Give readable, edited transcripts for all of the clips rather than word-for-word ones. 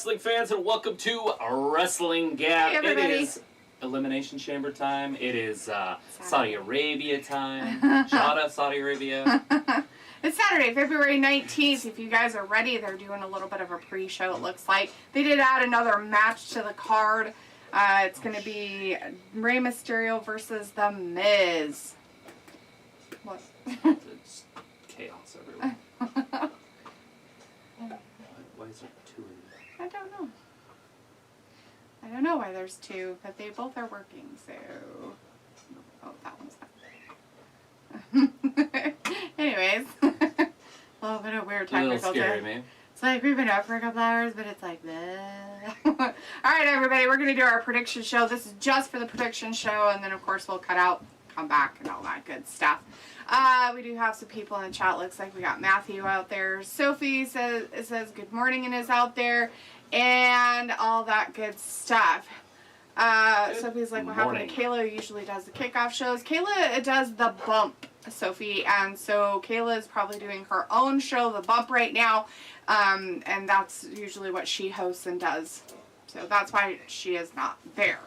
wrestling fans, and welcome to Wrestling Gap. Hey, everybody. It is Elimination Chamber time. It is Saudi Arabia time. Jeddah, Saudi Arabia. It's Saturday, February 19th. If you guys are ready, they're doing a little bit of a pre-show, it looks like. They did add another match to the card. It's going to be Rey Mysterio versus The Miz. What? It's chaos everywhere. Why is there two in there? I don't know. I don't know why there's two, but they both are working, so... Oh, that one's not. Anyways. A little bit of weird technical. A little scary, man. It's like we've been up for a couple hours, but it's like, bleh. Alright, everybody, we're going to do our prediction show. This is just for the prediction show, and then, of course, we'll cut out, come back, and all that good stuff. We do have some people in the chat. Looks like we got Matthew out there. Sophie says good morning and is out there, and all that good stuff. Sophie's like, what happened to Kayla, who usually does the kickoff shows? Kayla does the bump, Sophie, and so Kayla is probably doing her own show, the bump, right now, and that's usually what she hosts and does. So that's why she is not there.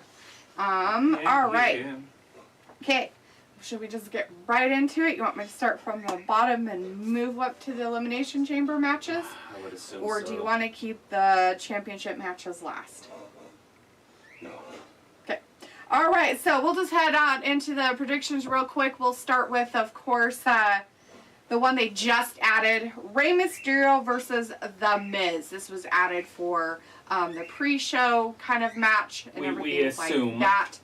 Alright. Okay. Should we just get right into it? You want me to start from the bottom and move up to the Elimination Chamber matches? I would assume or so. do you want to keep the championship matches last? No. Okay. Alright, so we'll just head on into the predictions real quick. We'll start with, of course, the one they just added. Rey Mysterio versus The Miz. This was added for the pre-show kind of match and everything like that.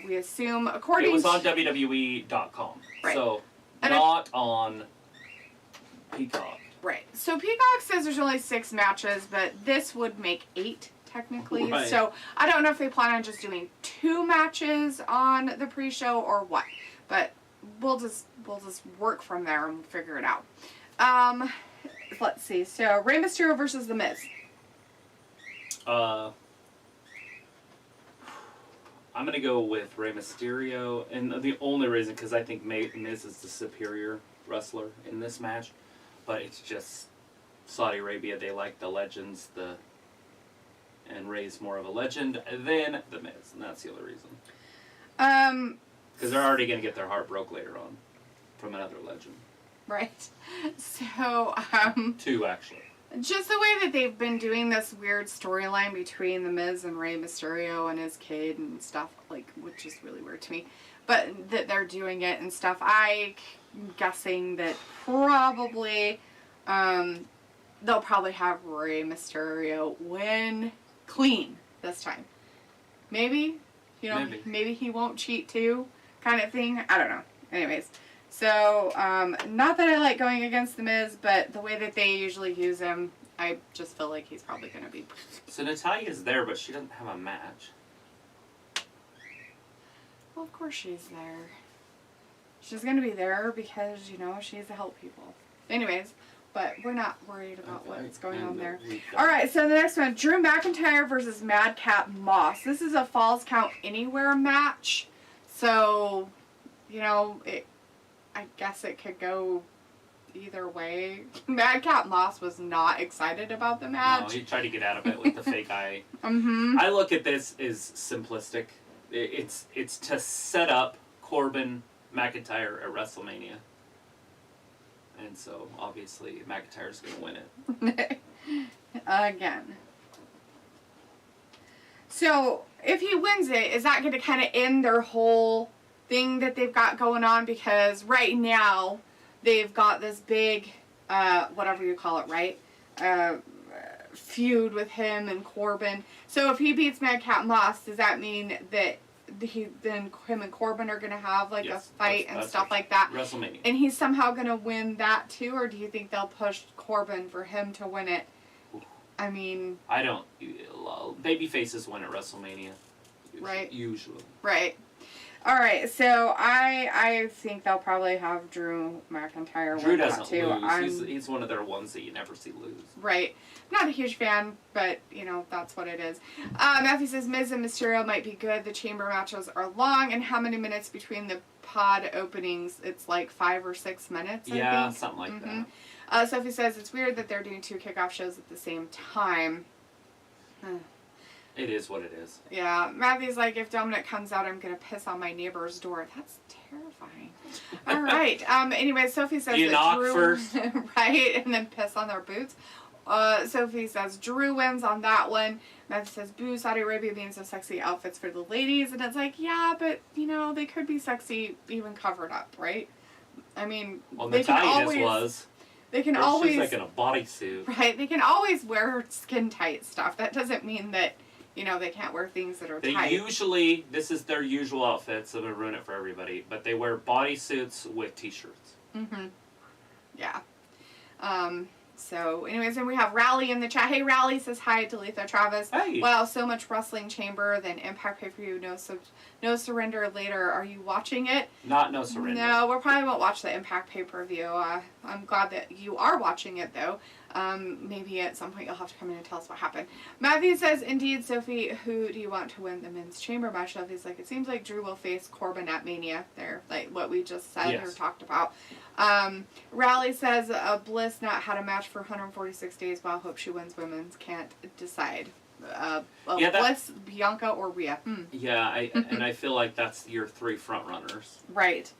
We assume, according to... It was on WWE.com. Right. So, not on Peacock. Right. So, Peacock says there's only 6 matches, but this would make 8, technically. Right. So, I don't know if they plan on just doing 2 matches on the pre-show or what. But we'll just work from there and figure it out. Let's see. So, Rey Mysterio versus The Miz. I'm going to go with Rey Mysterio, and the only reason, because I think Miz is the superior wrestler in this match, but it's just Saudi Arabia, they like the legends, and Rey's more of a legend than The Miz, and that's the only reason. Because they're already going to get their heart broke later on from another legend. Right. So, 2, actually. just the way that they've been doing this weird storyline between The Miz and Rey Mysterio and his kid and stuff, like, which is really weird to me. But that they're doing it and stuff, I'm guessing that probably, they'll probably have Rey Mysterio win clean this time. Maybe? You know, maybe he won't cheat too, kind of thing. I don't know. Anyways. So, not that I like going against The Miz, but the way that they usually use him, I just feel like he's probably going to be... So Natalia's there, but she doesn't have a match. Well, of course she's there. She's going to be there because, you know, she's to help people. Anyways, but we're not worried about what's going on there. Alright, so the next one, Drew McIntyre versus Madcap Moss. This is a Falls Count Anywhere match. So, you know, I guess it could go either way. Madcap Moss was not excited about the match. No, he tried to get out of it with the fake eye. Mm-hmm. I look at this as simplistic. It's to set up Corbin McIntyre at WrestleMania. And so, obviously, McIntyre's going to win it. Again. So, if he wins it, is that going to kind of end their whole thing that they've got going on? Because right now they've got this big whatever you call it, right, feud with him and Corbin. So if he beats Madcap Moss, does that mean that then him and Corbin are going to have like a fight and stuff like that? WrestleMania. And he's somehow going to win that too, or do you think they'll push Corbin for him to win it? I mean, I don't. Baby faces win at WrestleMania. Right. Usually. Right. Alright, so I think they'll probably have Drew McIntyre Drew win that doesn't too. lose. He's one of their ones that you never see lose. Right. Not a huge fan, but, you know, that's what it is. Matthew says, Miz and Mysterio might be good. The chamber matches are long. And how many minutes between the pod openings? It's like 5 or 6 minutes, I think. Something like that. Sophie says, it's weird that they're doing 2 kickoff shows at the same time. It is what it is. Yeah, Matthew's like, if Dominic comes out, I'm going to piss on my neighbor's door. That's terrifying. All right. Anyway, Sophie says you that knock Drew, first? right, and then piss on their boots. Sophie says Drew wins on that one. Matthew says, boo, Saudi Arabia being so sexy, outfits for the ladies. And it's like, yeah, but, they could be sexy even covered up, right? I mean, Well, they can Natalia's always... was. They can She's always... like in a bodysuit. Right, they can always wear skin-tight stuff. That doesn't mean that... they can't wear things that are tight. They usually, this is their usual outfit, so I'm going to ruin it for everybody, but they wear bodysuits with t-shirts. Mm-hmm. Yeah. So, anyways, and we have Rally in the chat. Hey, Rally says hi to Lita Travis. Hey. Wow, so much Wrestling Chamber, then Impact Pay-Per-View, no Surrender later. Are you watching it? Not No Surrender. No, we probably won't watch the Impact Pay-Per-View. I'm glad that you are watching it, though. Maybe at some point you'll have to come in and tell us what happened. Matthew says, indeed, Sophie, who do you want to win the men's chamber match? Sophie's like, it seems like Drew will face Corbin at Mania. There, like what we just said or talked about. Rally says, Bliss not had a match for 146 days. Wow, hope she wins women's. Can't decide. Bliss, Bianca, or Rhea. Yeah, and I feel like that's your three front runners. Right.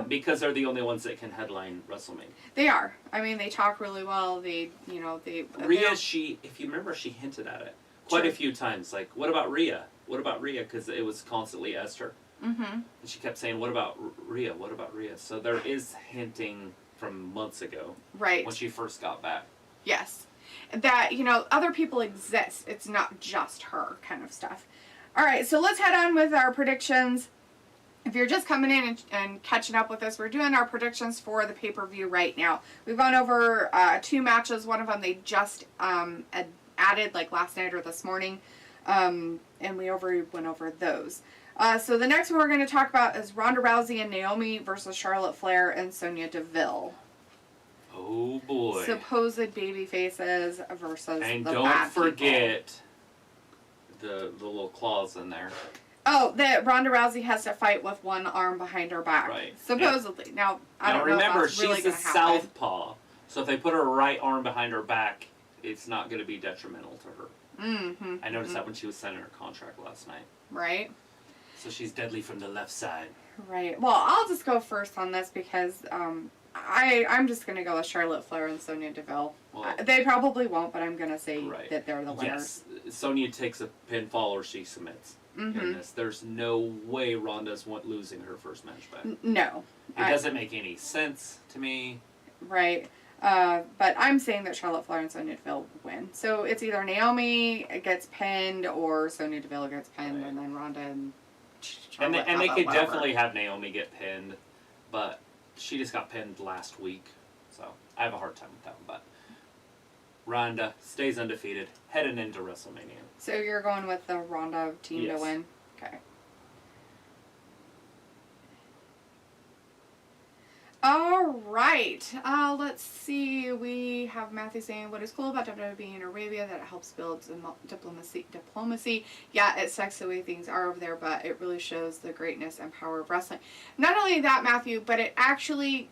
Because they're the only ones that can headline WrestleMania. They are. I mean, they talk really well. Rhea, if you remember, she hinted at it quite a few times. Like, what about Rhea? What about Rhea? Because it was constantly Esther. Mm-hmm. And she kept saying, what about Rhea? What about Rhea? So there is hinting from months ago. Right. When she first got back. Yes. That, other people exist. It's not just her kind of stuff. All right, so let's head on with our predictions. If you're just coming in and catching up with us, we're doing our predictions for the pay-per-view right now. We've gone over 2 matches. One of them they just added like last night or this morning, and we went over those. So the next one we're going to talk about is Ronda Rousey and Naomi versus Charlotte Flair and Sonya Deville. Oh boy. Supposed baby faces versus and the don't bad forget the little claws in there. Oh, that Ronda Rousey has to fight with one arm behind her back. Right. Supposedly. Yeah. Now, I don't know remember, if that's really she's going a to happen. southpaw. So if they put her right arm behind her back, it's not going to be detrimental to her. Mm-hmm. I noticed that when she was signing her contract last night. Right. So she's deadly from the left side. Right. Well, I'll just go first on this because I'm just going to go with Charlotte Flair and Sonya Deville. Well, they probably won't, but I'm going to say that they're the winners. Yes. Sonya takes a pinfall or she submits. Mm-hmm. In this. There's no way Ronda's losing her first match back. No. It doesn't make any sense to me. Right. But I'm saying that Charlotte Flair and Sonya Deville win. So it's either Naomi gets pinned or Sonya Deville gets pinned, and then Ronda and Charlotte And they could definitely have Naomi get pinned, but she just got pinned last week. So I have a hard time with that one. But Ronda stays undefeated heading into WrestleMania. So you're going with the Ronda team to win? Okay. All right. Let's see. We have Matthew saying, what is cool about WWE in Arabia that it helps build diplomacy. Yeah, it sucks the way things are over there, but it really shows the greatness and power of wrestling. Not only that, Matthew, but it actually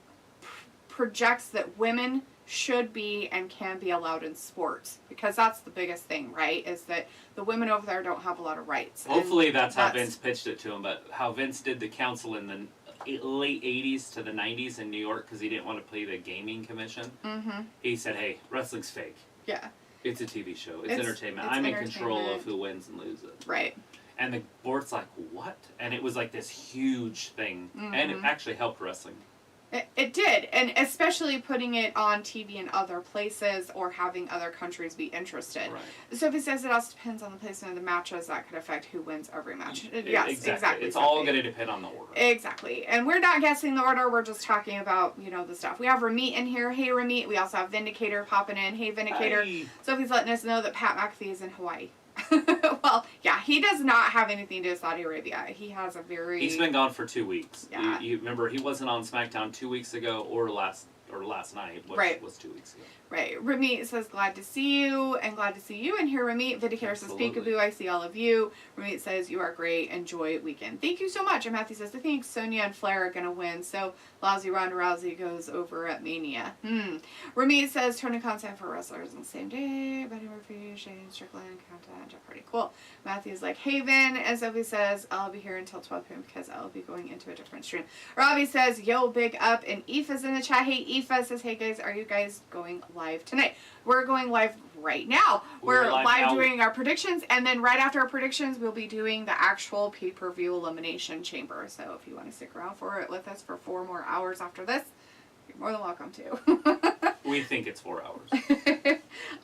projects that women should be and can be allowed in sports, because that's the biggest thing, right, is that the women over there don't have a lot of rights. Hopefully that's how Vince pitched it to him, but how Vince did the council in the late 80s to the 90s in New York, because he didn't want to play the gaming commission. Mm-hmm. He said, hey, wrestling's fake. Yeah. It's a TV show. It's entertainment. I'm in control of who wins and loses. Right. And the board's like, what? And it was like this huge thing. Mm-hmm. And it actually helped wrestling. It did, and especially putting it on TV in other places or having other countries be interested. Right. Sophie says it also depends on the placement of the matches that could affect who wins every match. Yes, exactly. It's all going to depend on the order. Exactly. And we're not guessing the order, we're just talking about, the stuff. We have Ramit in here. Hey, Ramit. We also have Vindicator popping in. Hey, Vindicator. Hi. Sophie's letting us know that Pat McAfee is in Hawaii. Well, yeah, he does not have anything to do with Saudi Arabia. He has a very... He's been gone for 2 weeks. Yeah. You remember, he wasn't on SmackDown 2 weeks ago or last or last night, which Right. was 2 weeks ago. Right. Ramit says, glad to see you, and glad to see you and hear Ramit. Vindicator says, peekaboo, I see all of you. Ramit says, you are great. Enjoy weekend. Thank you so much. And Matthew says, I think Sonya and Flair are going to win, so lousy Ronda Rousey goes over at Mania. Ramit says, Tony Khan signed for wrestlers on the same day. Buddy Murphy, Shane Strickland, Countdown, Jeff Hardy. Cool. Matthew's like, Haven. And Sophie says, I'll be here until 12 p.m. because I'll be going into a different stream. Robbie says, yo, big up. And Aoife's in the chat. Hey, Aoife says, hey guys, are you guys going live tonight? We're going live right now. We're live doing our predictions, and then right after our predictions, we'll be doing the actual pay-per-view Elimination Chamber. So if you want to stick around for it with us for 4 more hours after this, you're more than welcome to. We think it's 4 hours.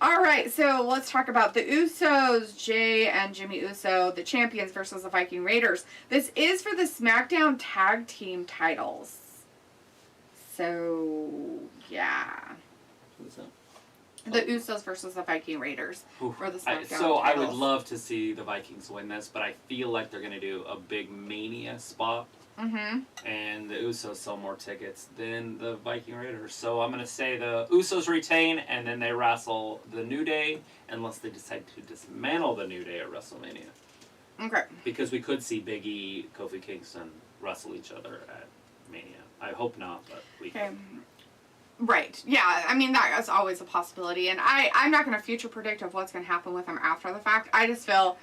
All right, so let's talk about the Usos, Jay and Jimmy Uso, the champions versus the Viking Raiders. This is for the SmackDown Tag Team titles. So, yeah. Who's that? The Usos versus the Viking Raiders for the SmackDown titles. I would love to see the Vikings win this, but I feel like they're going to do a big Mania spot. And the Usos sell more tickets than the Viking Raiders. So I'm going to say the Usos retain, and then they wrestle the New Day, unless they decide to dismantle the New Day at WrestleMania. Okay. Because we could see Big E, Kofi Kingston wrestle each other at Mania. I hope not, but we could. Right. Yeah, I mean, that is always a possibility. And I'm not going to future predict of what's going to happen with them after the fact. I just feel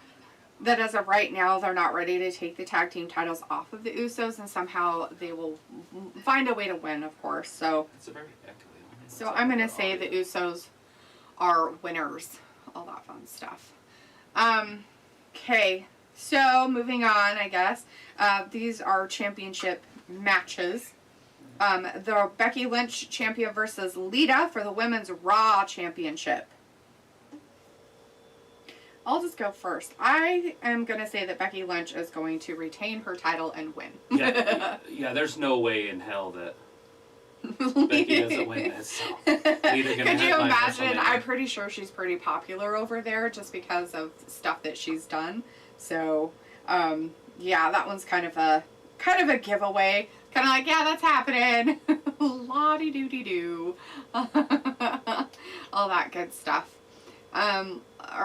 that as of right now, they're not ready to take the tag team titles off of the Usos, and somehow they will find a way to win, of course. So, it's a very echoey. So I'm going to say the Usos are winners. All that fun stuff. Okay. So, moving on, I guess. These are championship matches. The Becky Lynch champion versus Lita for the Women's Raw Championship. I'll just go first. I am going to say that Becky Lynch is going to retain her title and win. Yeah, there's no way in hell that Becky doesn't win this. So Could you imagine? I'm pretty sure she's pretty popular over there just because of stuff that she's done. So, yeah, that one's kind of a giveaway. Kind of like, yeah, that's happening. La-de-doo-dee-doo. All that good stuff. All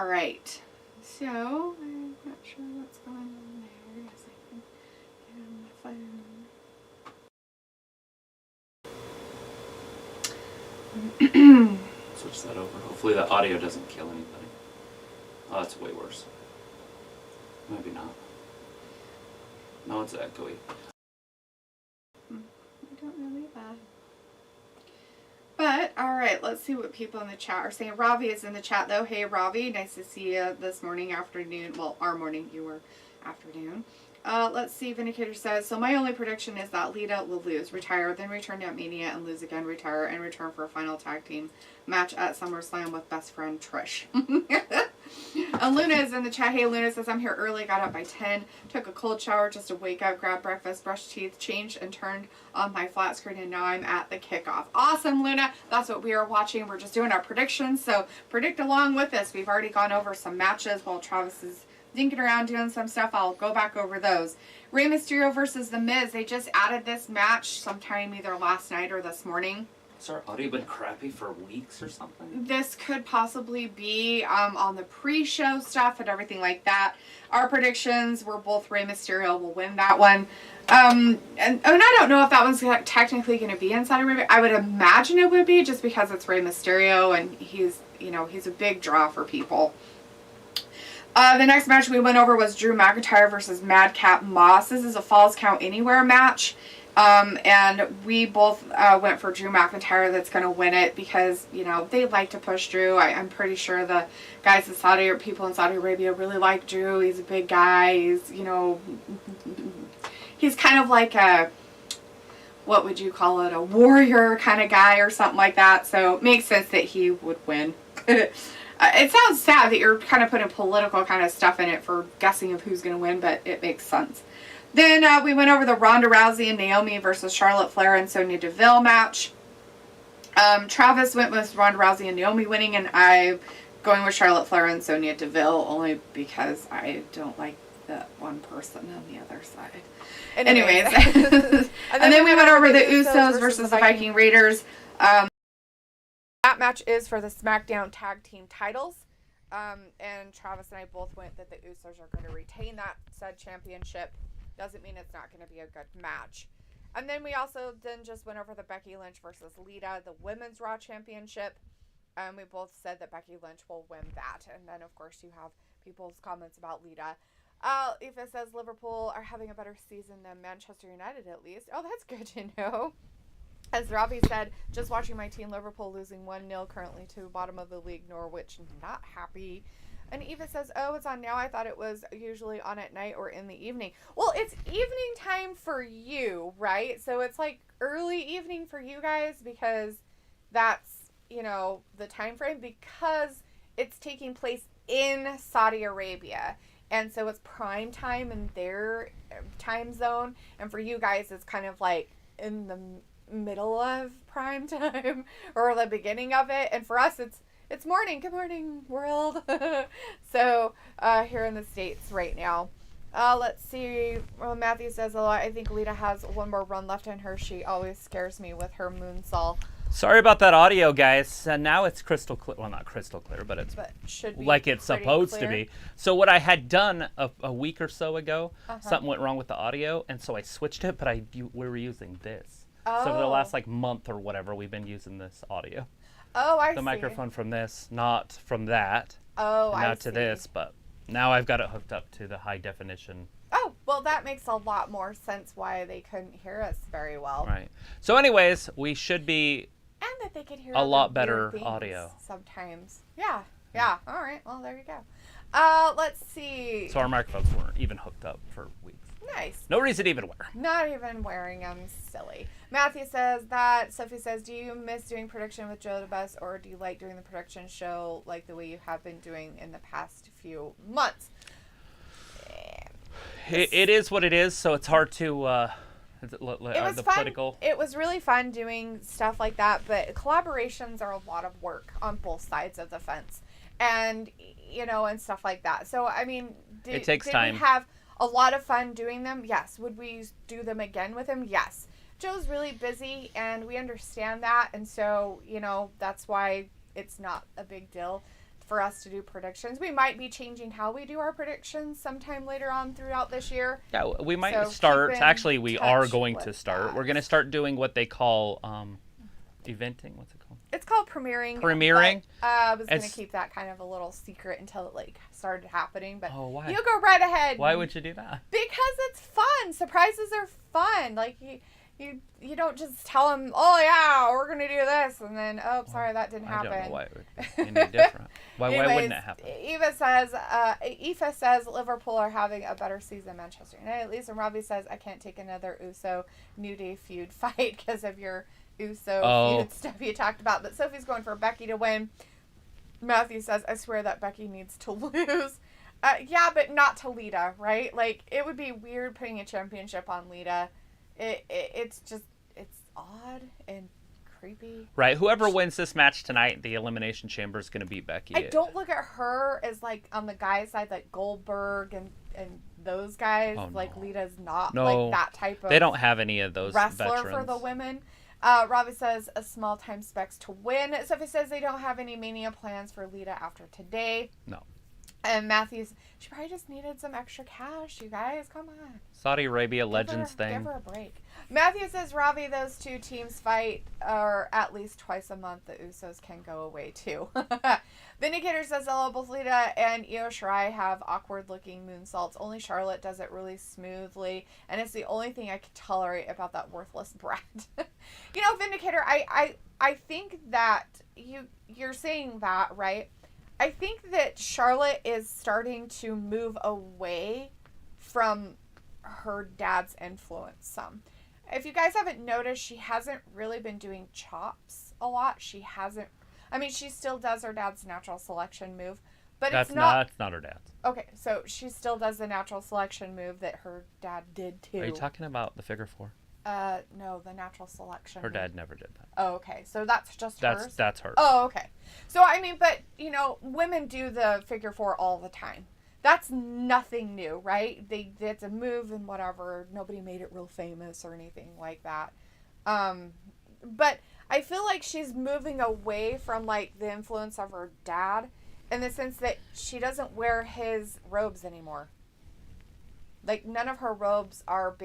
right. So, I'm not sure what's going on there. Yes, I can get on my phone. Switch that over. Hopefully the audio doesn't kill anybody. Oh, that's way worse. Maybe not. No, it's echoey. Don't really bad. But, alright, let's see what people in the chat are saying. Ravi is in the chat, though. Hey, Ravi, nice to see you this morning, afternoon. Well, our morning, your afternoon. Let's see, Vindicator says, so my only prediction is that Lita will lose, retire, then return at Mania and lose again, retire, and return for a final tag team match at SummerSlam with best friend Trish. Luna is in the chat. Hey, Luna says, I'm here early, got up by 10, took a cold shower just to wake up, grab breakfast, brushed teeth, changed, and turned on my flat screen, and now I'm at the kickoff. Awesome, Luna. That's what we are watching. We're just doing our predictions, so predict along with us. We've already gone over some matches while Travis is dinking around doing some stuff. I'll go back over those. Rey Mysterio versus The Miz. They just added this match sometime either last night or this morning. Has our audio been crappy for weeks or something? This could possibly be on the pre-show stuff and everything like that. Our predictions were both Rey Mysterio will win that one. And I don't know if that one's technically going to be in Saudi Arabia. I would imagine it would be just because it's Rey Mysterio and he's a big draw for people. The next match we went over was Drew McIntyre versus Madcap Moss. This is a Falls Count Anywhere match. And we both went for Drew McIntyre that's going to win it because, they like to push Drew. I'm pretty sure the guys in Saudi or people in Saudi Arabia really like Drew. He's a big guy. He's kind of like what would you call it, a warrior kind of guy or something like that. So it makes sense that he would win. It sounds sad that you're kind of putting political kind of stuff in it for guessing of who's going to win, but it makes sense. Then we went over the Ronda Rousey and Naomi versus Charlotte Flair and Sonya Deville match. Travis went with Ronda Rousey and Naomi winning, and I'm going with Charlotte Flair and Sonya Deville only because I don't like that one person on the other side. Anyways. And then we went over the Usos versus the Viking Raiders. That match is for the SmackDown Tag Team titles. And Travis and I both went that the Usos are going to retain that said championship. Doesn't mean it's not going to be a good match. And then we also then just went over the Becky Lynch versus Lita, the Women's Raw Championship. And we both said that Becky Lynch will win that. And then, of course, you have people's comments about Lita. Eva says Liverpool are having a better season than Manchester United, at least. Oh, that's good to know. As Robbie said, just watching my team Liverpool losing 1-0 currently to bottom of the league, Norwich, not happy. And Eva says, oh, it's on now. I thought it was usually on at night or in the evening. Well, it's evening time for you, right? So it's like early evening for you guys because that's, you know, the time frame because it's taking place in Saudi Arabia. And so it's prime time in their time zone. And for you guys, it's kind of like in the middle of prime time or the beginning of it. And for us, it's morning. Good morning, world. So here in the States right now. Let's see. Well, Matthew says a lot. I think Lita has one more run left in her. She always scares me with her moonsault. Sorry about that audio, guys. Now it's crystal clear. Well, not crystal clear, but should be like it's supposed clear. to be. So what I had done a week or so ago, something went wrong with the audio, and so I switched it, but we were using this. Oh. So for the last month or whatever, we've been using this audio. Oh, I see. The microphone from this, not from that. Oh, I see. Now to this, but now I've got it hooked up to the high definition. Oh, well, that makes a lot more sense why they couldn't hear us very well. Right. So anyways, we should be... And that they could hear a lot better audio sometimes. Yeah. All right. Well, there you go. Let's see. So our microphones weren't even hooked up for weeks. Nice. No reason to even wear. Not even wearing them. Silly. Matthew says that. Sophie says, do you miss doing prediction with Joe the Best, or do you like doing the prediction show like the way you have been doing in the past few months? It is what it is, so it's hard to... It was fun. Political. It was really fun doing stuff like that, but collaborations are a lot of work on both sides of the fence, and and stuff like that. So I mean, it takes time. We have a lot of fun doing them? Yes. Would we do them again with him? Yes. Joe's really busy, and we understand that, and so that's why it's not a big deal for us to do predictions. We might be changing how we do our predictions sometime later on throughout this year. Yeah, we might start. Actually, we are going to start. That. We're going to start doing what they call eventing. What's it called? It's called premiering. Premiering. I was going to keep that kind of a little secret until it started happening. But why? You go right ahead. Why would you do that? Because it's fun. Surprises are fun. Like you don't just tell them, oh yeah, we're gonna do this, and then sorry, that didn't happen. I don't know why it would be any different. Why wouldn't it happen? Eva says Liverpool are having a better season than Manchester United at least, and Robbie says I can't take another Uso New Day feud fight because of your Uso feud stuff you talked about. But Sophie's going for Becky to win. Matthew says I swear that Becky needs to lose. Yeah, but not to Lita, right? Like it would be weird putting a championship on Lita. It's odd and creepy. Right. Whoever wins this match tonight, the Elimination Chamber is going to beat Becky. I don't look at her as like on the guys' side, like Goldberg and those guys. Oh, no. Like Lita's not like that type of. They don't have any of those wrestler veterans. For the women. Robbie says a small time specs to win. Sophie says they don't have any Mania plans for Lita after today. No. And Matthews, she probably just needed some extra cash, you guys. Come on. Saudi Arabia Legends thing. Give her a break. Matthew says, Robbie, those two teams fight or at least twice a month. The Usos can go away, too. Vindicator says, hello, both Lita and Io Shirai have awkward-looking moonsaults. Only Charlotte does it really smoothly, and it's the only thing I can tolerate about that worthless brat. Vindicator, I think that you're saying that, right? I think that Charlotte is starting to move away from her dad's influence some. If you guys haven't noticed, she hasn't really been doing chops a lot. She still does her dad's natural selection move, but that's it's not her dad's. Okay, so she still does the natural selection move that her dad did too. Are you talking about the figure four? No, the natural selection. Her dad never did that. Oh, okay. So that's just hers? That's hers. Oh, okay. So, but, women do the figure four all the time. That's nothing new, right? It's a move and whatever. Nobody made it real famous or anything like that. But I feel like she's moving away from, like, the influence of her dad in the sense that she doesn't wear his robes anymore. Like, none of her robes are,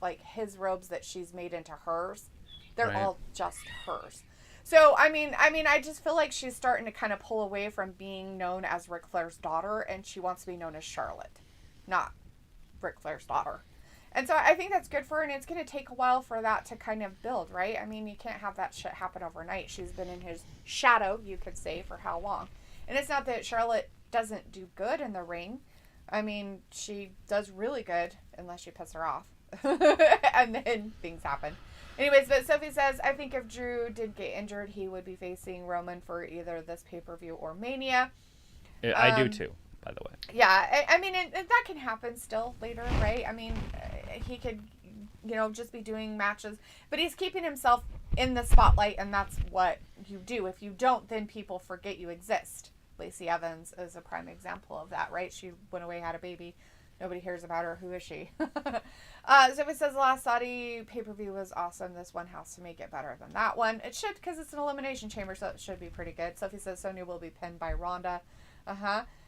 like, his robes that she's made into hers. They're all just hers. So, I mean, I just feel like she's starting to kind of pull away from being known as Ric Flair's daughter, and she wants to be known as Charlotte, not Ric Flair's daughter. And so I think that's good for her, and it's going to take a while for that to kind of build, right? I mean, you can't have that shit happen overnight. She's been in his shadow, you could say, for how long? And it's not that Charlotte doesn't do good in the ring. I mean, she does really good, unless you piss her off. And then things happen. Anyways, but Sophie says, I think if Drew did get injured, he would be facing Roman for either this pay-per-view or Mania. Yeah, I do too, by the way. Yeah, I mean, and that can happen still later, right? I mean, he could, just be doing matches. But he's keeping himself in the spotlight, and that's what you do. If you don't, then people forget you exist. Lacey Evans is a prime example of that, right? She went away, had a baby. Nobody hears about her. Who is she? So it says the last Saudi pay-per-view was awesome. This one has to make it better than that one. It should, because it's an elimination chamber, so it should be pretty good. Sophie says Sonya will be pinned by Ronda.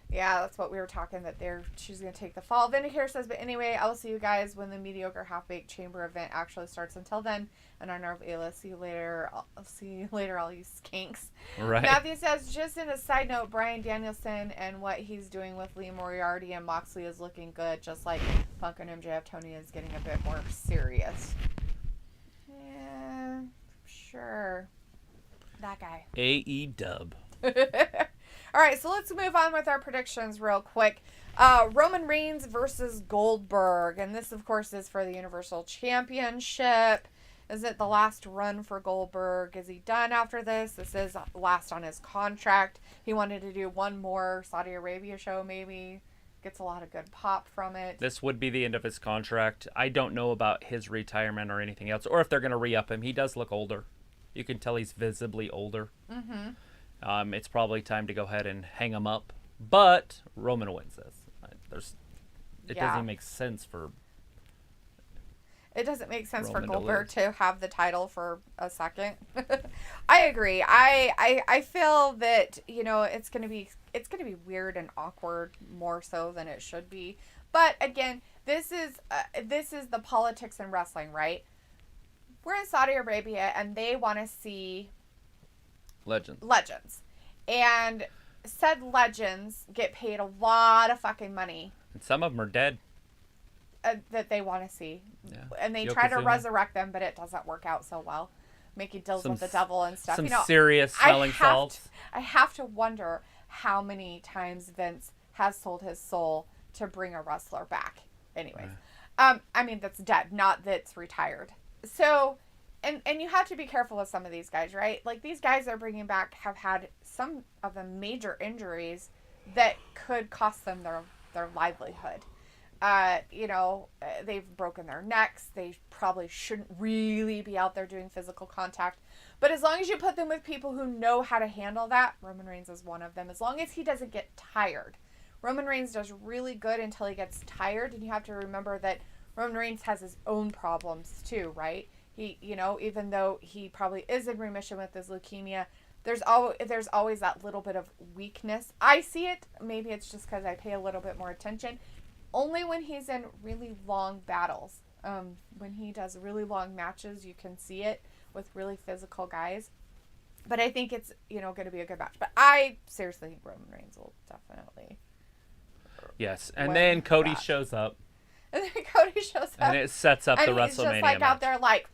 Yeah, that's what we were talking, that she's going to take the fall. Vindicare says, but anyway, I will see you guys when the mediocre half-baked chamber event actually starts. Until then, and our nerve Ayla, see you later. I'll see you later, all you skinks. Right. Matthew says, just in a side note, Bryan Danielson and what he's doing with Lee Moriarty and Moxley is looking good, just like Punk and MJF. Tony is getting a bit more serious. Yeah, sure. That guy. AE-dub. All right, so let's move on with our predictions real quick. Roman Reigns versus Goldberg. And this, of course, is for the Universal Championship. Is it the last run for Goldberg? Is he done after this? This is last on his contract. He wanted to do one more Saudi Arabia show, maybe. Gets a lot of good pop from it. This would be the end of his contract. I don't know about his retirement or anything else, or if they're going to re-up him. He does look older. You can tell he's visibly older. Mm-hmm. It's probably time to go ahead and hang him up. But Roman wins this. It doesn't make sense for... It doesn't make sense Roman for Goldberg to to have the title for a second. I agree. I feel that, it's gonna be weird and awkward more so than it should be. But again, this is the politics in wrestling, right? We're in Saudi Arabia and they want to see legends. And said legends get paid a lot of fucking money. And some of them are dead. That they want to see. Yeah. And they try to resurrect them, but it doesn't work out so well. Making deals with the devil and stuff. Some serious smelling salts. I have to wonder how many times Vince has sold his soul to bring a wrestler back. Anyways. I mean, that's dead, not that's retired. So... And you have to be careful with some of these guys, right? Like, these guys they're bringing back have had some of the major injuries that could cost them their livelihood. They've broken their necks. They probably shouldn't really be out there doing physical contact. But as long as you put them with people who know how to handle that, Roman Reigns is one of them. As long as he doesn't get tired. Roman Reigns does really good until he gets tired. And you have to remember that Roman Reigns has his own problems too, right? He, even though he probably is in remission with his leukemia, there's always that little bit of weakness. I see it. Maybe it's just because I pay a little bit more attention. Only when he's in really long battles. When he does really long matches, you can see it with really physical guys. But I think it's, going to be a good match. But I seriously think Roman Reigns will definitely. Yes. And then Cody shows up. And then Cody shows up. And it sets up the WrestleMania he's just like match. out there like,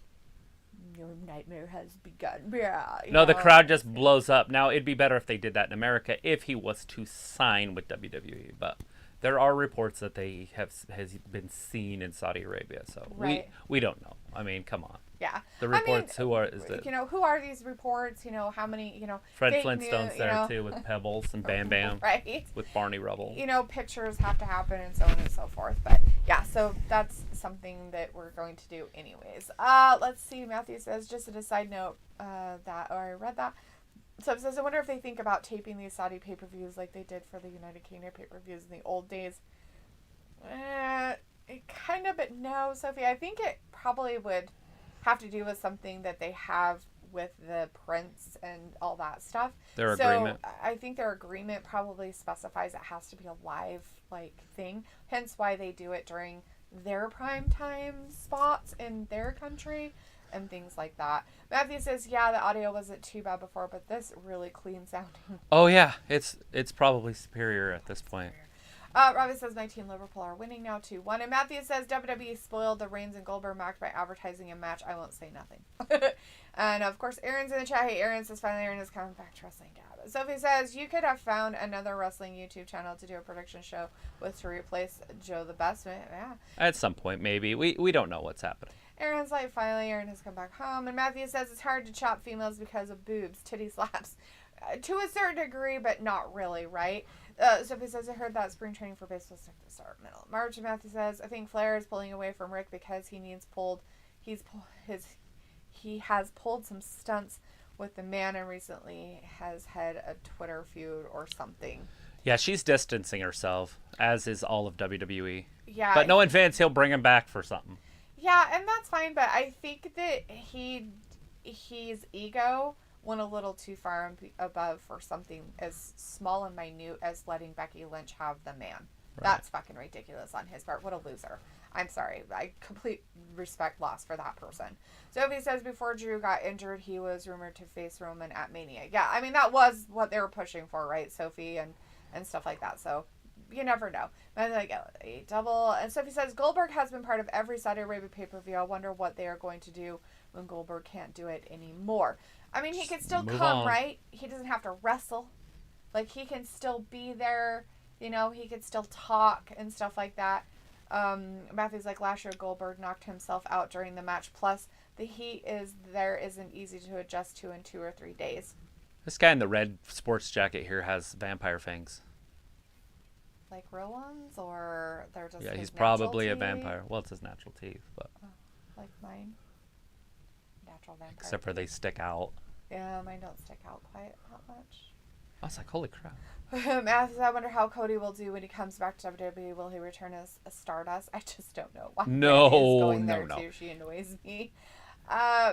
your nightmare has begun. Yeah. No, the crowd just blows up. Now, it'd be better if they did that in America if he was to sign with WWE. But there are reports that they has been seen in Saudi Arabia. So we don't know. I mean, come on. Yeah. The reports, who are these reports? How many, Fred Flintstone's there too with Pebbles and Bam Bam. Right. With Barney Rubble. Pictures have to happen and so on and so forth. But yeah, so that's something that we're going to do anyways. Let's see. Matthew says, just as a side note, I read that. So it says, I wonder if they think about taping these Saudi pay-per-views like they did for the United Kingdom pay-per-views in the old days. But no, Sophie. I think it probably would have to do with something that they have with the prince and all that stuff. Their agreement. I think their agreement probably specifies it has to be a live thing. Hence why they do it during their prime time spots in their country and things like that. Matthew says, yeah, the audio wasn't too bad before, but this really clean sounding. Oh yeah, it's probably superior at this point. Robbie says, my team Liverpool are winning now 2-1. And Matthew says, WWE spoiled the Reigns and Goldberg match by advertising a match. I won't say nothing. And of course, Aaron's in the chat. Hey, Aaron says, finally Aaron is coming back to Wrestling Dad. Sophie says, you could have found another wrestling YouTube channel to do a prediction show with to replace Joe the Best. Yeah. At some point, maybe. We don't know what's happening. Aaron's like, finally Aaron has come back home. And Matthew says, it's hard to chop females because of boobs, titty slaps. To a certain degree, but not really, right? Sophie says, I heard that spring training for baseball stuff to start middle of March. And Matthew says, I think Flair is pulling away from Rick because he has pulled some stunts with the man and recently has had a Twitter feud or something. Yeah, she's distancing herself, as is all of WWE. Yeah. But no advance, he'll bring him back for something. Yeah, and that's fine, but I think that his ego went a little too far above for something as small and minute as letting Becky Lynch have the man. Right. That's fucking ridiculous on his part. What a loser. I'm sorry. I complete respect lost for that person. Sophie says before Drew got injured, he was rumored to face Roman at Mania. Yeah, I mean, that was what they were pushing for, right, Sophie, and stuff like that. So you never know. And like a double. And Sophie says Goldberg has been part of every Saudi Arabia pay-per-view. I wonder what they are going to do when Goldberg can't do it anymore. I mean, he can still come, right? He doesn't have to wrestle. Like, he can still be there. You know, he can still talk and stuff like that. Matthew's like, last year Goldberg knocked himself out during the match. Plus, the heat isn't easy to adjust to in 2 or 3 days. This guy in the red sports jacket here has vampire fangs. Like real ones? Or they're just he's probably a vampire. Well, it's his natural teeth, but... Oh, like mine? Natural vampire Except for they stick out. Yeah, mine don't stick out quite that much. I was like, holy crap. Matthew, I wonder how Cody will do when he comes back to WWE. Will he return as a Stardust? I just don't know why. No. She annoys me.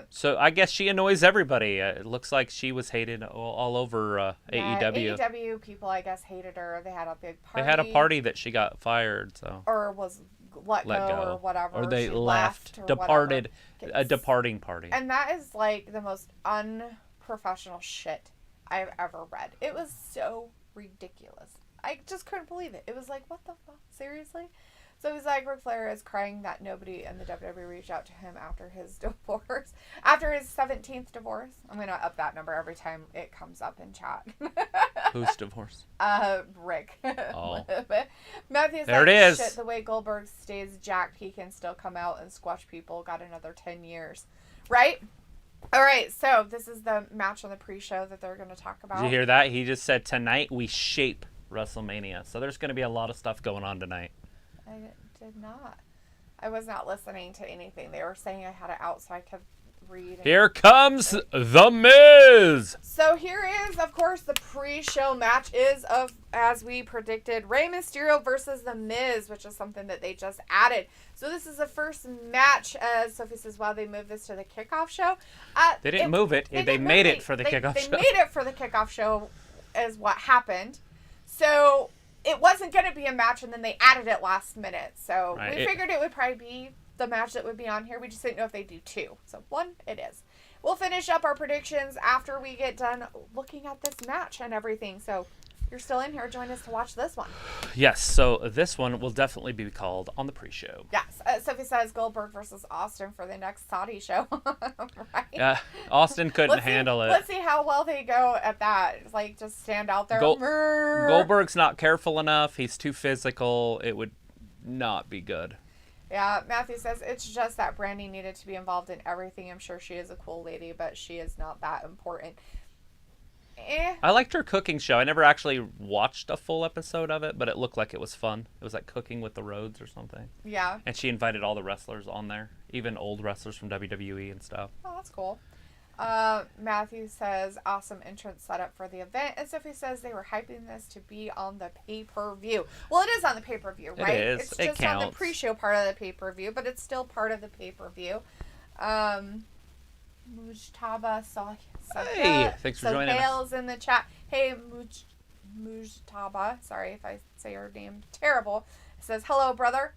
So I guess she annoys everybody. It looks like she was hated all over AEW. AEW people, I guess, hated her. They had a big party. They had a party that she got fired, so or was let go or whatever. Or they she left or departed, whatever. a departing party. And that is like the most unprofessional shit I've ever read. It was so ridiculous. I just couldn't believe it. It was like, what the fuck? Seriously? So he's like, Ric Flair is crying that nobody in the WWE reached out to him after his divorce. After his 17th divorce. I'm going to up that number every time it comes up in chat. Who's divorce? Rick. Oh. Matthew's there like, it is. shit, the way Goldberg stays jacked, he can still come out and squash people. Got another 10 years. Right? All right, so this is the match on the pre-show that they're going to talk about. Did you hear that? He just said, tonight we shape WrestleMania. So there's going to be a lot of stuff going on tonight. I did not. I was not listening to anything. They were saying I had it out so I could read. Here comes The Miz! So here is, of course, the pre-show match is, as we predicted, Rey Mysterio versus The Miz, which is something that they just added. So this is the first match, as Sophie says, wow, they moved this to the kickoff show. They didn't move it. They made it for the kickoff show. They made it for the kickoff show is what happened. So it wasn't going to be a match, and then they added it last minute. So we figured it would probably be the match that would be on here. We just didn't know if they do 2. So 1, it is. We'll finish up our predictions after we get done looking at this match and everything. So you're still in here. Join us to watch this one. Yes, so this one will definitely be called on the pre-show. Yes. Sophie says Goldberg versus Austin for the next Saudi show. Right? Yeah, Austin couldn't handle it. Let's see how well they go at that. It's like, just stand out there. Goldberg's not careful enough. He's too physical. It would not be good. Yeah, Matthew says, it's just that Brandy needed to be involved in everything. I'm sure she is a cool lady, but she is not that important. I liked her cooking show. I never actually watched a full episode of it, but it looked like it was fun. It was like Cooking with the Rhodes or something. Yeah. And she invited all the wrestlers on there, even old wrestlers from WWE and stuff. Oh, that's cool. Matthew says, awesome entrance setup for the event. And Sophie says they were hyping this to be on the pay-per-view. Well, it is on the pay-per-view, right? It is. It's just on the pre-show part of the pay-per-view, but it's still part of the pay-per-view. Mujtaba Hey, thanks for joining us. in the chat. Hey, Mujtaba. Sorry if I say your name terrible. It says, hello, brother.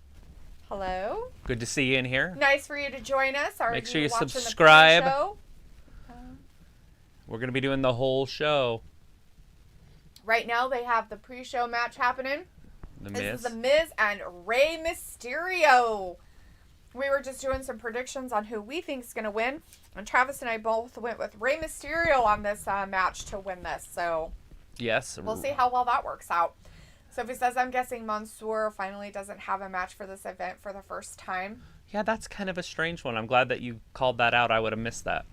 Hello. Good to see you in here. Nice for you to join us. Make sure you subscribe. The We're going to be doing the whole show. Right now, they have the pre-show match happening. This is The Miz and Rey Mysterio. We were just doing some predictions on who we think is going to win. And Travis and I both went with Rey Mysterio on this match to win this. So, yes. We'll see how well that works out. Sophie says, I'm guessing Mansoor finally doesn't have a match for this event for the first time. Yeah, that's kind of a strange one. I'm glad that you called that out. I would have missed that.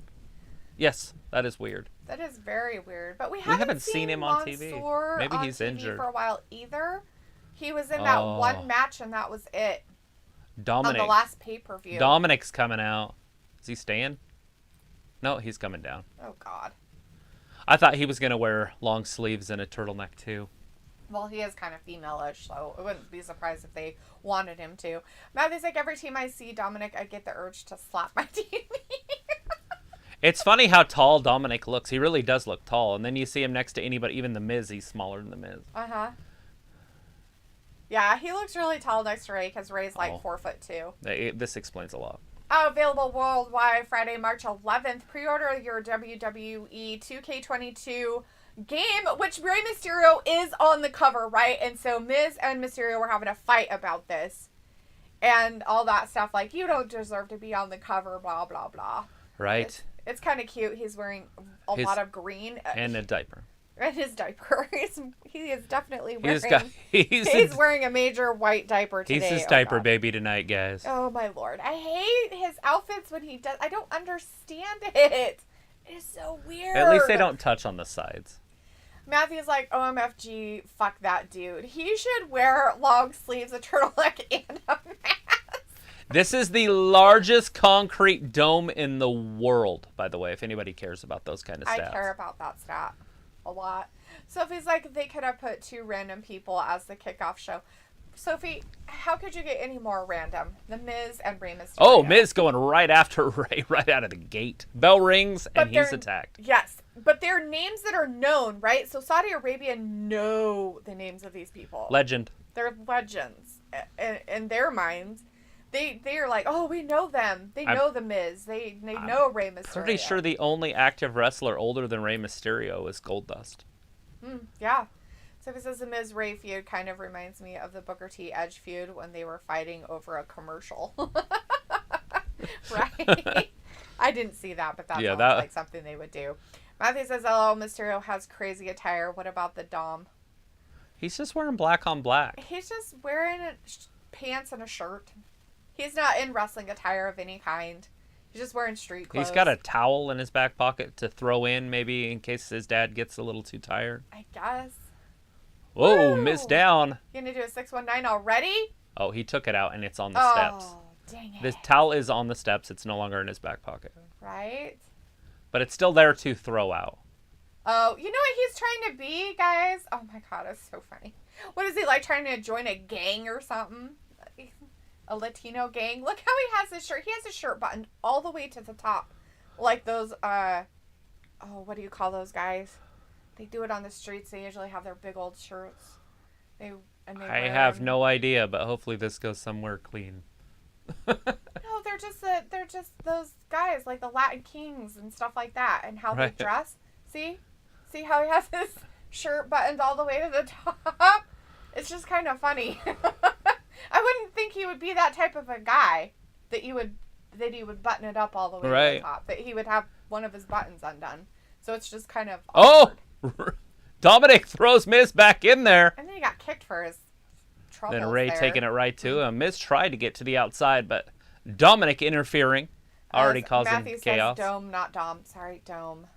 Yes, that is weird. That is very weird. But we haven't seen him on TV. Maybe he's injured for a while either. He was in that one match and that was it. Dominic. On the last pay-per-view. Dominic's coming out. Is he staying? No, he's coming down. Oh, God. I thought he was going to wear long sleeves and a turtleneck, too. Well, he is kind of female-ish, so I wouldn't be surprised if they wanted him to. Matthew's like, every time I see Dominic, I get the urge to slap my TV. It's funny how tall Dominic looks. He really does look tall. And then you see him next to anybody, even The Miz, he's smaller than The Miz. Uh-huh. Yeah, he looks really tall next to Rey because Rey's like 4'2". This explains a lot. Available worldwide Friday, March 11th. Pre-order your WWE 2K22 game, which Rey Mysterio is on the cover, right? And so Miz and Mysterio were having a fight about this. And all that stuff, like, you don't deserve to be on the cover, blah, blah, blah. Right. It's kind of cute. He's wearing a lot of green. And a diaper. And his diaper. He is definitely wearing... He's wearing a major white diaper today. He's his diaper baby tonight, guys. Oh, my Lord. I hate his outfits when he does... I don't understand it. It is so weird. At least they don't touch on the sides. Matthew's like, OMFG, fuck that dude. He should wear long sleeves, a turtleneck, and a mask. This is the largest concrete dome in the world, by the way, if anybody cares about those kind of stats. I care about that stat a lot. Sophie's like, they could have put 2 random people as the kickoff show. Sophie, how could you get any more random? The Miz and Rey Mysterio. Oh, Miz going right after Rey, right out of the gate. Bell rings, and he's attacked. Yes, but they're names that are known, right? So Saudi Arabia know the names of these people. Legend. They're legends. In their minds, they are like, oh, we know them. They know the Miz. They know Rey Mysterio. Pretty sure the only active wrestler older than Rey Mysterio is Goldust. Yeah. So it says the Miz Rey feud kind of reminds me of the Booker T Edge feud when they were fighting over a commercial. Right? I didn't see that, but that sounds like something they would do. Matthew says, "Oh, Mysterio has crazy attire. What about the Dom?" He's just wearing black on black. He's just wearing pants and a shirt. He's not in wrestling attire of any kind. He's just wearing street clothes. He's got a towel in his back pocket to throw in, maybe in case his dad gets a little too tired. I guess. Whoa, Miz down. You gonna do a 619 already? Oh, he took it out and it's on the steps. Oh, dang it. The towel is on the steps. It's no longer in his back pocket. Right? But it's still there to throw out. Oh, you know what he's trying to be, guys? Oh my god, it's so funny. What is he, like, trying to join a gang or something? A Latino gang? Look how he has his shirt. He has his shirt buttoned all the way to the top. Like those, what do you call those guys? They do it on the streets. They usually have their big old shirts. I have no idea, but hopefully this goes somewhere clean. No, they're just those guys, like the Latin Kings and stuff like that, and how they dress. See how he has his shirt buttoned all the way to the top. It's just kind of funny. I wouldn't think he would be that type of a guy that he would button it up all the way to the top. That he would have one of his buttons undone. So it's just kind of awkward. Oh, Dominic throws Miz back in there. And then he got kicked for his troubles. Then Rey taking it right to him. Miz tried to get to the outside, but Dominic interfering, already causing Matthew chaos. Says Dome, not Dom. Sorry, Dome.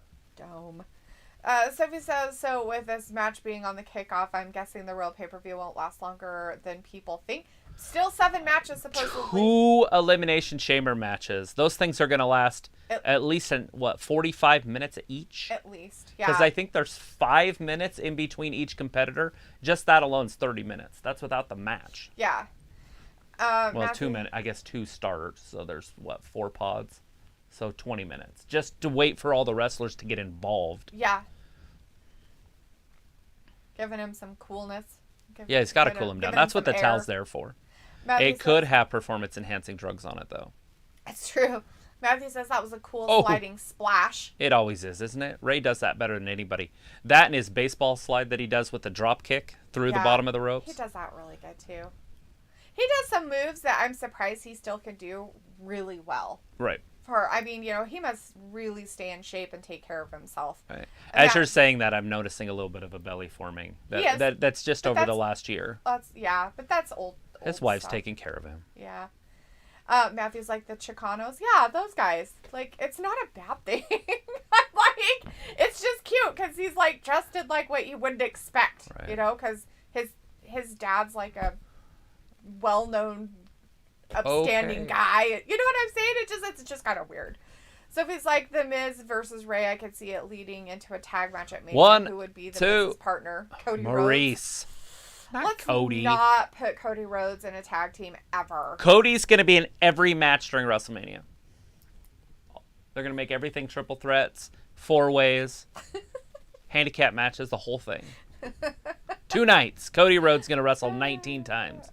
Sophie says, so with this match being on the kickoff, I'm guessing the real pay-per-view won't last longer than people think. Still 7 matches supposedly. 2 Elimination Chamber matches. Those things are going to last at least, 45 minutes each? At least, yeah. Because I think there's 5 minutes in between each competitor. Just that alone is 30 minutes. That's without the match. Yeah. Well, 2 minutes. I guess 2 starters. So there's, 4 pods? So 20 minutes. Just to wait for all the wrestlers to get involved. Yeah. Giving him some coolness. Yeah, he's got to cool him down. That's what the towel's there for. It could have performance-enhancing drugs on it, though. It's true. Matthew says that was a cool sliding splash. It always is, isn't it? Ray does that better than anybody. That and his baseball slide that he does with the drop kick through the bottom of the ropes. He does that really good, too. He does some moves that I'm surprised he still can do really well. Right. He must really stay in shape and take care of himself. Right. As you're saying that, I'm noticing a little bit of a belly forming. That's just over the last year. But that's old. His wife's taking care of him. Yeah. Matthew's like, the Chicanos. Yeah, those guys. Like, it's not a bad thing. It's just cute because he's, like, dressed in, like, what you wouldn't expect. Right. You know, because his dad's, like, a well-known, upstanding guy. You know what I'm saying? It's just kind of weird. So if it's like The Miz versus Ray, I could see it leading into a tag match at Mania. Who would be the Miz's partner? Cody Maurice. Rhodes. Let's Cody. Not put Cody Rhodes in a tag team ever. Cody's going to be in every match during WrestleMania. They're going to make everything triple threats, 4-ways, handicap matches, the whole thing. 2 nights. Cody Rhodes going to wrestle 19 times.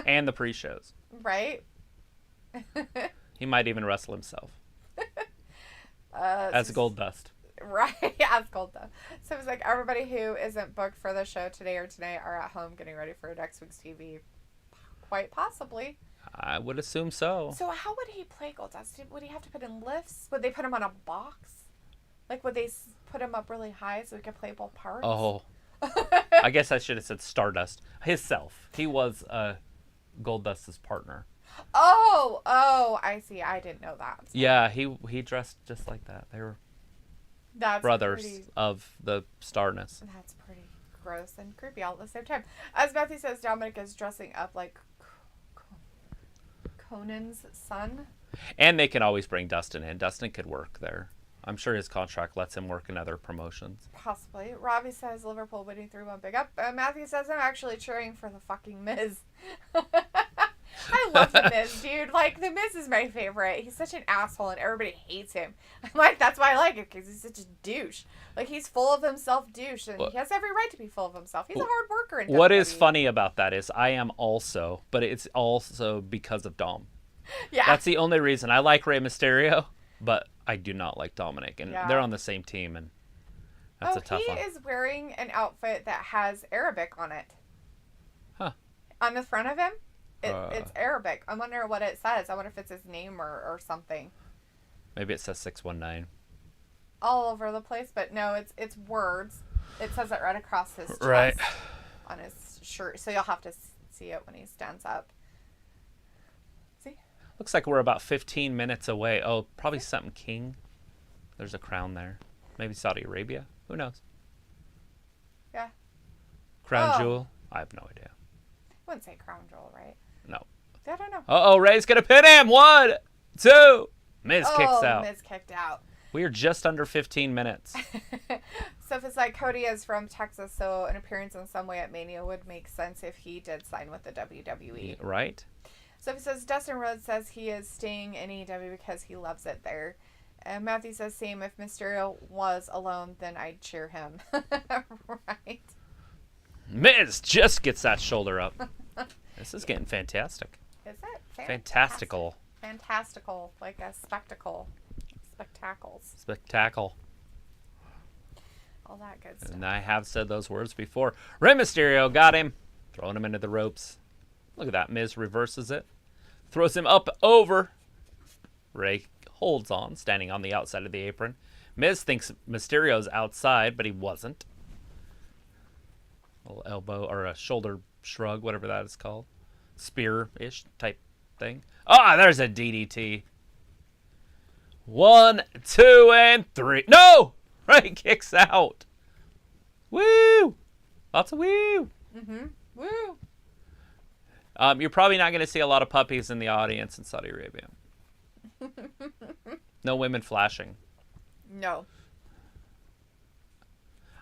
And the pre-shows. Right? He might even wrestle himself. As Goldust. Right, as Goldust. So it's like everybody who isn't booked for the show today or tonight are at home getting ready for next week's TV. Quite possibly. I would assume so. So how would he play Goldust? Would he have to put in lifts? Would they put him on a box? Like, would they put him up really high so he could play both parts? Oh. I guess I should have said Stardust. Himself. He was Goldust's partner. Oh, I see. I didn't know that. So. Yeah, he dressed just like that. They were brothers of the Starness. That's pretty gross and creepy all at the same time. As Matthew says, Dominic is dressing up like Conan's son. And they can always bring Dustin in. Dustin could work there. I'm sure his contract lets him work in other promotions. Possibly. Robbie says Liverpool winning 3-1 big up. Matthew says I'm actually cheering for the fucking Miz. I love The Miz, dude. Like, The Miz is my favorite. He's such an asshole and everybody hates him. I'm like, that's why I like it, because he's such a douche. Like, he's full of himself douche, and he has every right to be full of himself. He's a hard worker in WWE. What is funny about that is I am also, but it's also because of Dom. Yeah. That's the only reason. I like Rey Mysterio, but I do not like Dominic, and they're on the same team, and that's a tough one. He is wearing an outfit that has Arabic on it. Huh. On the front of him, it's Arabic. I wonder what it says. I wonder if it's his name or something. Maybe it says 619. All over the place, but no, it's words. It says it right across his chest. Right. On his shirt, so you'll have to see it when he stands up. See? Looks like we're about 15 minutes away. Oh, probably something king. There's a crown there. Maybe Saudi Arabia. Who knows? Yeah. Crown jewel? I have no idea. I wouldn't say crown jewel, right? No. I don't know. Uh-oh, Ray's going to pin him. 1, 2. Miz kicks out. Miz kicked out. We are just under 15 minutes. So if it's like Cody is from Texas, so an appearance in some way at Mania would make sense if he did sign with the WWE. Right. So if it says Dustin Rhodes says he is staying in AEW because he loves it there. And Matthew says same. If Mysterio was alone, then I'd cheer him. Right. Miz just gets that shoulder up. This is getting fantastic. Is it? Fantastical. Fantastical. Like a spectacle. Spectacles. Spectacle. All that good stuff. And I have said those words before. Rey Mysterio got him. Throwing him into the ropes. Look at that. Miz reverses it. Throws him up over. Rey holds on, standing on the outside of the apron. Miz thinks Mysterio's outside, but he wasn't. A little elbow or a shoulder shrug, whatever that is called. Spear-ish type thing. Ah, there's a DDT. 1, 2, and 3. No! Rey kicks out. Woo! Lots of woo. Mm-hmm. Woo! You're probably not going to see a lot of puppies in the audience in Saudi Arabia. No women flashing. No.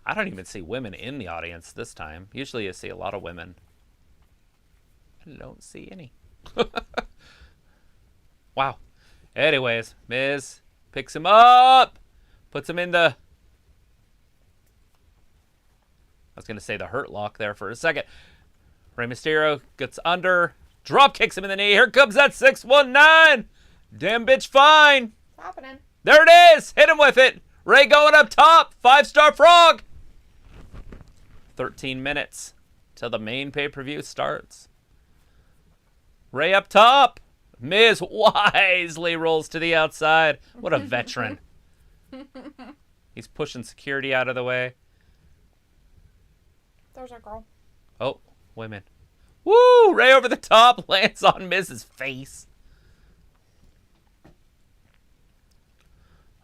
I don't even see women in the audience this time. Usually you see a lot of women. I don't see any. Wow. Anyways, Miz picks him up. Puts him in the... I was going to say the hurt lock there for a second. Rey Mysterio gets under. Drop kicks him in the knee. Here comes that 619. Damn bitch fine. What's happening? There it is. Hit him with it. Rey going up top. 5-star frog. 13 minutes till the main pay-per-view starts. Rey up top. Miz wisely rolls to the outside. What a veteran. He's pushing security out of the way. There's our girl. Oh, women. Woo! Rey over the top lands on Miz's face.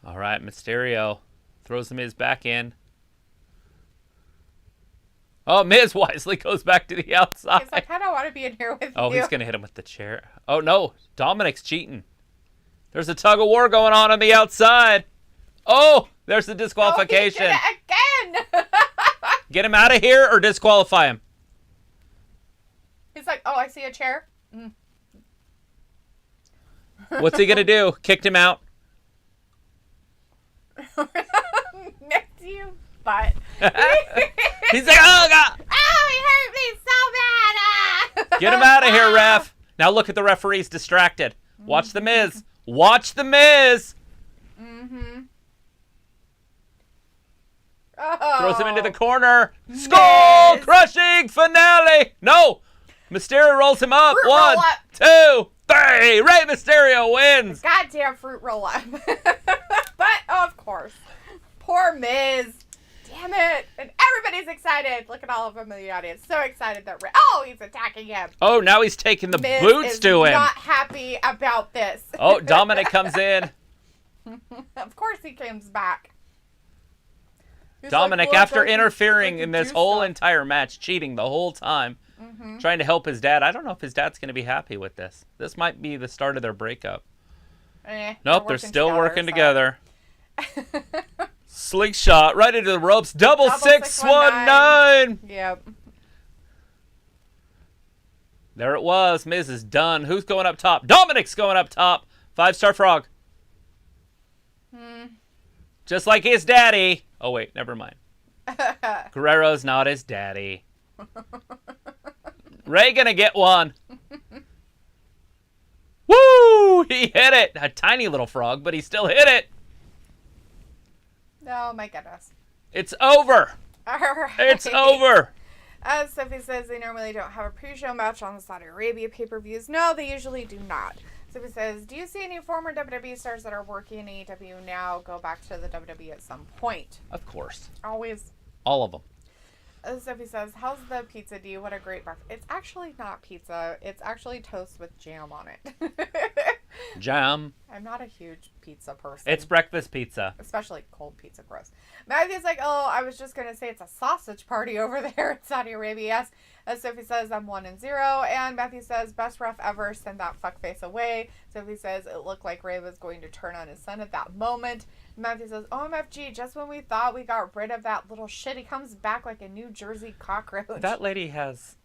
All right, Mysterio throws the Miz back in. Oh, Miz wisely goes back to the outside. He's like, I don't want to be in here with you. Oh, he's going to hit him with the chair. Oh, no. Dominic's cheating. There's a tug of war going on the outside. Oh, there's the disqualification. Oh, he did it again. Get him out of here or disqualify him. He's like, oh, I see a chair. Mm. What's he going to do? Kicked him out. Next to you, but... He's like, oh, God. Oh, he hurt me so bad. Get him out of here, ref. Now look at the referee's distracted. Watch the Miz. Watch the Miz. Mm-hmm. Oh, Throws him into the corner. Skull crushing finale. No. Mysterio rolls him up. Fruit 1, roll-up. 2, 3. Rey Mysterio wins. Goddamn fruit roll up. But of course, poor Miz. Damn it. And everybody's excited. Look at all of them in the audience. So excited that he's attacking him. Oh, now he's taking the Miz boots is to him. Not happy about this. Oh, Dominic comes in. Of course he comes back. He's Dominic, like, "Look, after I can- interfering I in can this do whole stuff." entire match, cheating the whole time, trying to help his dad. I don't know if his dad's going to be happy with this. This might be the start of their breakup. Nope, they're still working together. Slingshot right into the ropes. Double 619. Yep. There it was. Miz is done. Who's going up top? Dominic's going up top. 5-star frog. Just like his daddy. Oh, wait. Never mind. Guerrero's not his daddy. Rey gonna get one. Woo! He hit it. A tiny little frog, but he still hit it. Oh my goodness. It's over. All right. It's over. As Sophie says, they normally don't have a pre-show match on the Saudi Arabia pay-per-views. No, they usually do not. Sophie says, do you see any former WWE stars that are working in AEW now go back to the WWE at some point? Of course. Always. All of them. Sophie says, how's the pizza D? What a great breakfast. It's actually not pizza. It's actually toast with jam on it. Jam. I'm not a huge pizza person. It's breakfast pizza. Especially cold pizza, gross. Matthew's like, oh, I was just going to say it's a sausage party over there in Saudi Arabia. Yes. As Sophie says, I'm 1-0. And Matthew says, best ref ever, send that fuckface away. Sophie says, it looked like Ray was going to turn on his son at that moment. Matthew says, OMFG, just when we thought we got rid of that little shit, he comes back like a New Jersey cockroach. That lady has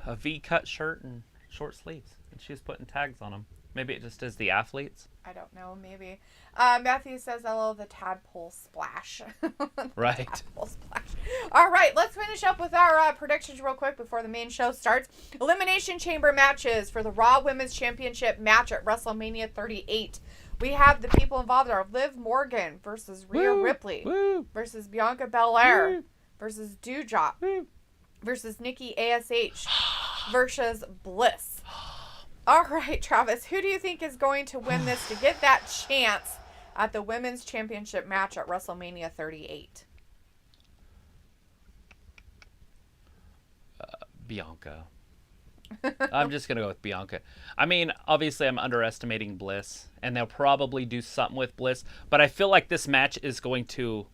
a V-cut shirt and short sleeves, and she's putting tags on them. Maybe it just is the athletes. I don't know, maybe. Matthew says, hello, the tadpole splash. Right. Tadpole splash. All right, let's finish up with our predictions real quick before the main show starts. Elimination Chamber matches for the Raw Women's Championship match at WrestleMania 38. We have the people involved are Liv Morgan versus Rhea Ripley versus Bianca Belair versus Doudrop versus Nikki ASH versus Bliss. All right, Travis, who do you think is going to win this to get that chance at the Women's Championship match at WrestleMania 38? Bianca. I'm just going to go with Bianca. I mean, obviously I'm underestimating Bliss, and they'll probably do something with Bliss, but I feel like this match is going to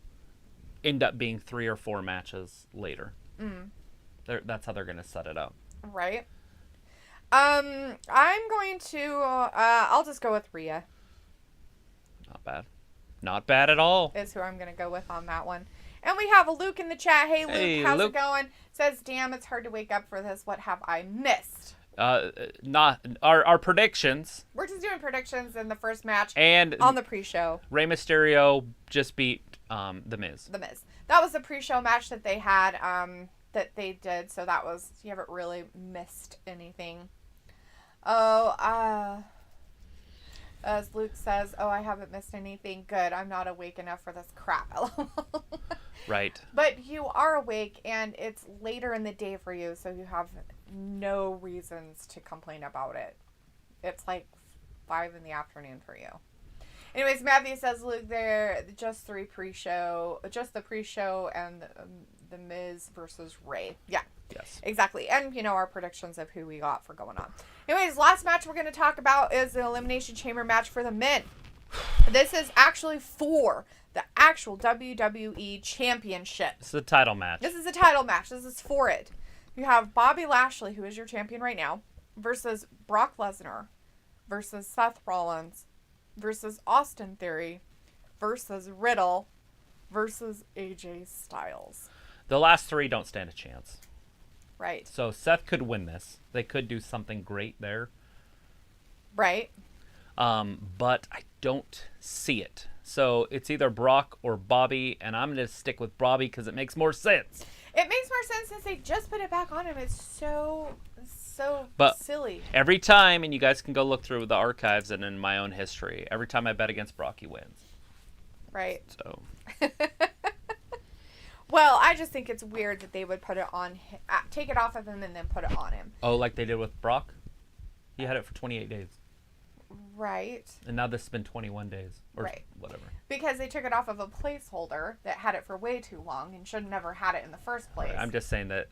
end up being 3 or 4 matches later. That's how they're going to set it up. Right. I'm going to, I'll just go with Rhea. Not bad. Not bad at all. Is who I'm going to go with on that one. And we have a Luke in the chat. Hey, Luke, how's it going? Says, damn, it's hard to wake up for this. What have I missed? not our predictions. We're just doing predictions in the first match and on the pre-show. Rey Mysterio just beat The Miz. The Miz. That was the pre-show match that they had. That they did. So that was, you haven't really missed anything. As Luke says, I haven't missed anything. Good. I'm not awake enough for this crap. Right. But you are awake, and it's later in the day for you, so you have no reasons to complain about it. It's like 5 in the afternoon for you. Anyways, Matthew says, Luke, there just the pre-show and the Miz versus Rey. Yeah. Yes. Exactly. And, our predictions of who we got for going on. Anyways, last match we're going to talk about is the Elimination Chamber match for the men. This is actually for the actual WWE Championship. It's a title match. This is a title match. This is for it. You have Bobby Lashley, who is your champion right now, versus Brock Lesnar, versus Seth Rollins, versus Austin Theory, versus Riddle, versus AJ Styles. The last 3 don't stand a chance. Right. So Seth could win this. They could do something great there. Right. But I don't see it. So it's either Brock or Bobby, and I'm going to stick with Bobby because it makes more sense. It makes more sense since they just put it back on him. It's so silly. Every time, and you guys can go look through the archives and in my own history, every time I bet against Brock, he wins. Right. So. Well, I just think it's weird that they would put it on, take it off of him and then put it on him. Oh, like they did with Brock? He had it for 28 days. Right. And now this has been 21 days. Or right. Whatever. Because they took it off of a placeholder that had it for way too long and should have never had it in the first place. I'm just saying that.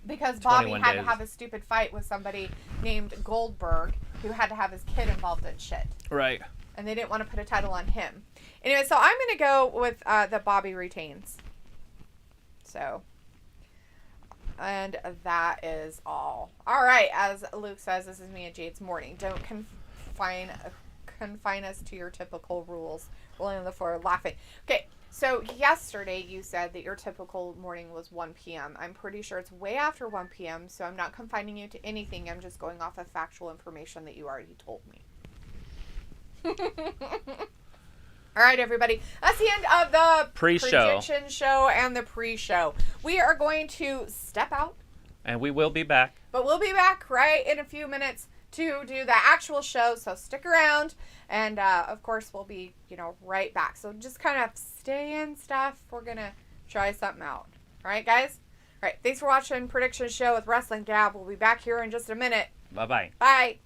Because Bobby had to have a stupid fight with somebody named Goldberg who had to have his kid involved in shit. Right. And they didn't want to put a title on him. Anyway, so I'm going to go with the Bobby retains. So, and that is all. All right, as Luke says, this is me and Jade's morning. Don't confine us to your typical rules. Rolling on the floor, laughing. Okay, so yesterday you said that your typical morning was 1 p.m. I'm pretty sure it's way after 1 p.m., so I'm not confining you to anything. I'm just going off of factual information that you already told me. All right, everybody. That's the end of the prediction show and the pre-show. We are going to step out. And we will be back. But we'll be back right in a few minutes to do the actual show. So stick around. And, of course, we'll be, right back. So just kind of stay in stuff. We're going to try something out. All right, guys? All right. Thanks for watching Prediction Show with Wrestling Gab. We'll be back here in just a minute. Bye-bye. Bye.